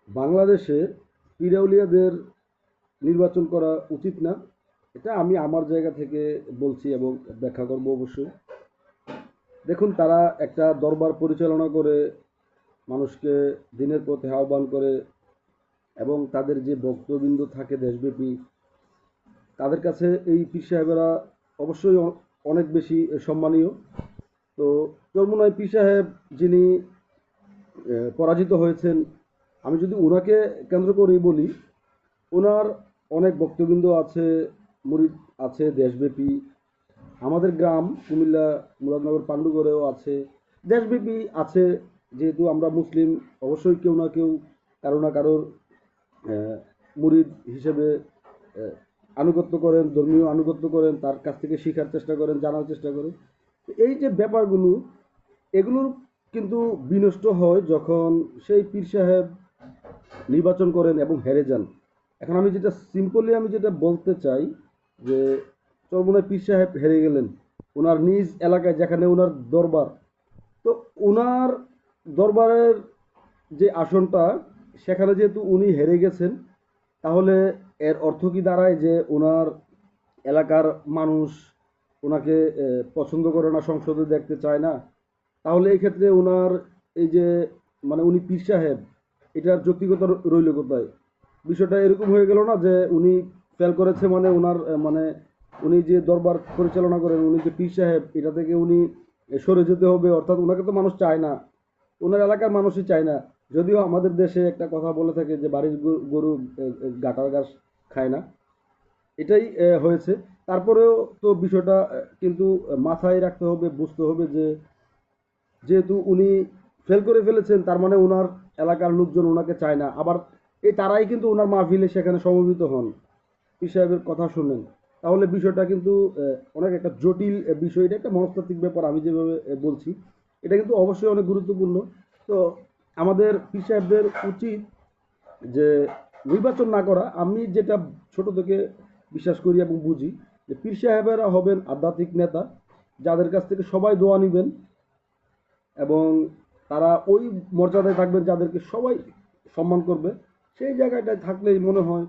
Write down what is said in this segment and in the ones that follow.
বাংলাদেশে পীর আউলিয়াদের নির্বাচন করা উচিত না। এটা আমি আমার জায়গা থেকে বলছি এবং ব্যাখ্যা করব অবশ্যই। দেখুন, তারা একটা দরবার পরিচালনা করে, মানুষকে দিনের পথে আহ্বান করে এবং তাদের যে ভক্তবৃন্দ থাকে দেশব্যাপী, তাদের কাছে এই পীর সাহেবেরা অবশ্যই অনেক বেশি সম্মানীয়। তো চরমোনাই পীর সাহেব যিনি পরাজিত হয়েছেন, আমি যদি ওনাকে কেন্দ্র করেই বলি, ওনার অনেক ভক্তবৃন্দ আছে, মুরিদ আছে দেশব্যাপী। আমাদের গ্রাম কুমিল্লা মুরাদনগর পাণ্ডুগড়েও আছে, দেশব্যাপী আছে। যেহেতু আমরা মুসলিম, অবশ্যই কেউ না কেউ কারো না কারোর আহ, মুরিদ হিসেবে আহ, আনুগত্য করেন, ধর্মীয় আনুগত্য করেন, তার কাছ থেকে শেখার চেষ্টা করেন, জানার চেষ্টা করেন। তো এই যে ব্যাপারগুলো, এগুলোর কিন্তু বিনষ্ট হয় যখন সেই পীর সাহেব নির্বাচন করেন এবং হেরে যান। এখন আমি যেটা সিম্পলি আমি যেটা বলতে চাই যে চরমোনাই পীর সাহেব হেরে গেলেন ওনার নিজ এলাকায়, যেখানে ওনার দরবার। তো ওনার দরবারের যে আসনটা, সেখানে যেহেতু উনি হেরে গেছেন, তাহলে এর অর্থ কি দাঁড়ায় যে ওনার এলাকার মানুষ ওনাকে পছন্দ করে না, সংসদে দেখতে চায় না? তাহলে এই ক্ষেত্রে ওনার এই যে মানে উনি পীর সাহেব, এটার যৌক্তিকতা রইল কোথায়? বিষয়টা এরকম হয়ে গেল না যে উনি ফেল করেছে মানে ওনার মানে উনি যে দরবার পরিচালনা করেন, উনি যে পীর সাহেব, এটা থেকে উনি সরে যেতে হবে, অর্থাৎ ওনাকে তো মানুষ চায় না, ওনার এলাকার মানুষই চায় না। যদিও আমাদের দেশে একটা কথা বলে থাকে যে বাড়ির গরু গাটার ঘাস খায় না, এটাই হয়েছে। তারপরেও তো বিষয়টা কিন্তু মাথায় রাখতে হবে, বুঝতে হবে যে যেহেতু উনি ফেল করে ফেলেছেন, তার মানে ওনার এলাকার লোকজন ওনাকে চায় না। আবার এই তারাই কিন্তু ওনার মাহফিলে সেখানে সমবেত হন, পীর সাহেবের কথা শুনেন। তাহলে বিষয়টা কিন্তু অনেক একটা জটিল বিষয়, এটা একটা মনস্তাত্ত্বিক ব্যাপার। আমি যেভাবে বলছি, এটা কিন্তু অবশ্যই অনেক গুরুত্বপূর্ণ। তো আমাদের পীর সাহেবদের উচিত যে নির্বাচন না করা। আমি যেটা ছোট থেকে বিশ্বাস করি এবং বুঝি, যে পীর সাহেবেরা হবেন আধ্যাত্মিক নেতা, যাদের কাছ থেকে সবাই দোয়া নেবেন এবং তারা ওই মর্যাদায় থাকবেন যাদেরকে সবাই সম্মান করবে। সেই জায়গাটায় থাকলেই মনে হয়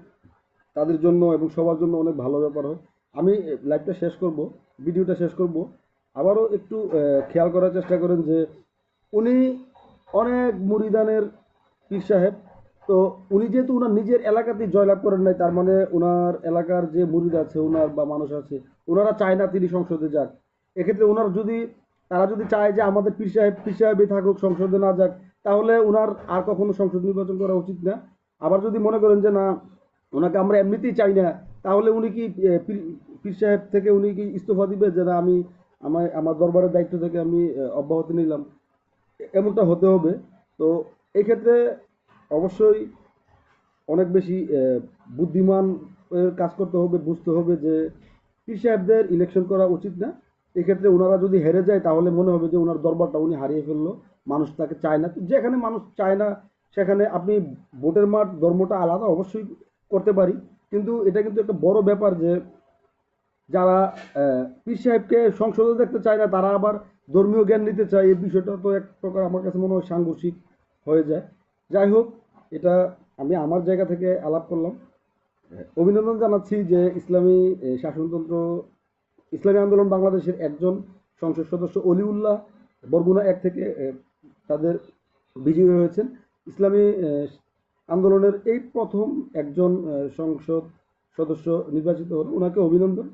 তাদের জন্য এবং সবার জন্য অনেক ভালো ব্যাপার হয়। আমি লাইভটা শেষ করব, ভিডিওটা শেষ করব। আবারও একটু খেয়াল করার চেষ্টা করেন যে উনি অনেক মুরিদানের পীর সাহেব। তো উনি যেহেতু ওনার নিজের এলাকাতেই জয়লাভ করেন নাই, তার মানে ওনার এলাকার যে মুরিদ আছে ওনার বা মানুষ আছে, ওনারা চায় না তিনি সংসদে যাক। এক্ষেত্রে ওনার যদি, তারা যদি চায় যে আমাদের পীর সাহেবই থাকুক, সংসদে না যাক, তাহলে ওনার আর কখনো সংসদ নির্বাচন করা উচিত না। আবার যদি মনে করেন যে না, ওনাকে আমরা এমনিতেই চাই না, তাহলে উনি কি পীর সাহেব থেকে উনি কি ইস্তফা দিবে যে না, আমি আমার দরবারের দায়িত্ব থেকে আমি অব্যাহতি নিলাম? এমনটা হতে হবে। তো এই ক্ষেত্রে অবশ্যই অনেক বেশি বুদ্ধিমান কাজ করতে হবে, বুঝতে হবে যে পীর সাহেবদের ইলেকশন করা উচিত না। এক্ষেত্রে ওনারা যদি হেরে যায়, তাহলে মনে হবে যে ওনার দরবারটা উনি হারিয়ে ফেললো, মানুষ তাকে চায় না। তো যেখানে মানুষ চায় না, সেখানে আপনি ভোটের মাঠ ধর্মটা আলাদা অবশ্যই করতে পারি, কিন্তু এটা কিন্তু একটা বড় ব্যাপার যে যারা পীর সাহেবকে সংসদে দেখতে চায় না, তারা আবার ধর্মীয় জ্ঞান নিতে চায়। এই বিষয়টা তো এক প্রকার আমার কাছে মনে হয় সাংঘর্ষিক হয়ে যায়। যাই হোক, এটা আমি আমার জায়গা থেকে আলাপ করলাম। অভিনন্দন জানাচ্ছি যে ইসলামী শাসনতন্ত্র, ইসলামী আন্দোলন বাংলাদেশের একজন সংসদ সদস্য অলিউল্লাহ বরগুনা এক থেকে তাদের বিজয়ী হয়েছেন। ইসলামী আন্দোলনের এই প্রথম একজন সংসদ সদস্য নির্বাচিত হল, ওনাকে অভিনন্দন।